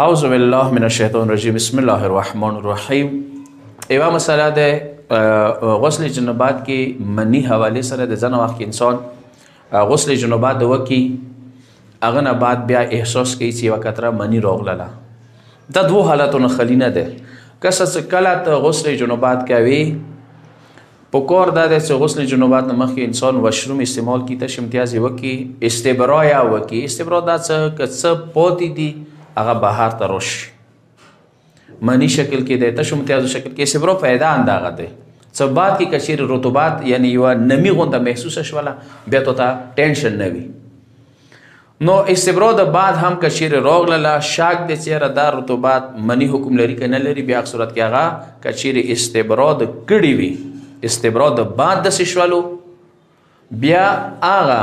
اعوذ بالله من الشیطان الرجیم. بسم الله الرحمن الرحیم. ایوا مسله د غسل جنابات کې منی حواله سره د ځنه وخت انسان غسل جنابات وکي هغه نه بعد بیا احساس کوي چې وکتره منی راغله. دا دوه حالتونه خلینه ده. کسه کله ته غسل جنابات کوي په کور دا د غسل جنابات نه مخکې انسان واشروم استعمال کی ته امتیاز وکي استبرا یا وکي استبرا دا څه پوتی دي هغه بهر ته راشي منی شکل کې دی تش امتیازو شکل کې استبرا پیدا انداغه دی څه بعد کې کشیر رطوبات یعنی یو نمی غونډه محسوسه شوله بیا ته ټینشن نه وي نو استبرا د بعد هم کشیر راغله شاک د چیرې دا رطوبات منی حکم لري که نه لري بیا صورت کې هغه کشیر استبرا د کړي وي استبرا د بعد د سشوالو بیا هغه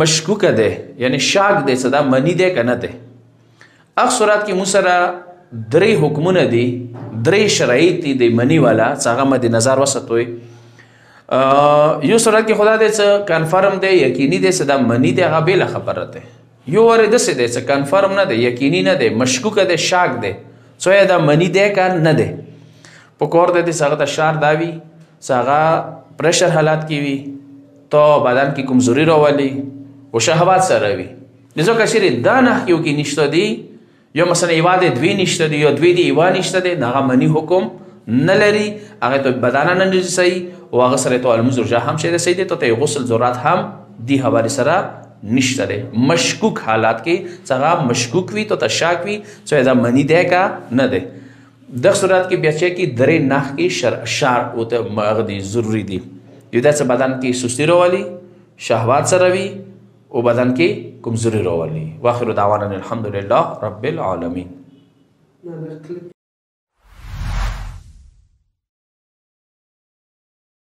مشکوکه دی یعنی شاک دی څه دا منی دی که نه دی اخ صورت کې مو سره درې حکمونه دي درې شرایط دي د منی والا څه هغه مد نظر وساتوي یو صورت کې خدا دې څه کنفرم دی یقیني دی څه دا منی دی هغه بېله خبره دی یو ورې داسې دی څه کنفرم نه دی یقیني نه دی مشکوکه دی شاک دی څه دا منی دی که نه دی په کور دی څه هغه ته شار دا وي څه هغه پریشر حالات کې وي تو بدن کې کمزوري راولي او شهوات سره وي لذا کچېرې دا نښې کې نشته دي یا مثلا ایوا د دوی نشته دی یا دوی د ایوا نشته دی هغه منی حکم نه لري هغه ته بدن نه نجسي او هغه سره ته الموز رجا هم شه رسید ته غسل ضرورت هم دی حواله سره نشته دی مشکوک حالات کې څنګه مشکوک وي ته شاک وي څه دا منی دی کا نه دی د صورت کې بیا چې کې درې نخ کې شار او ته مغدي ضروری دي یو د بدن کې سستی راولي شهوات سره وي او بدن کې کمزوری راولي. واخر دعوانا الحمدلله رب العالمین.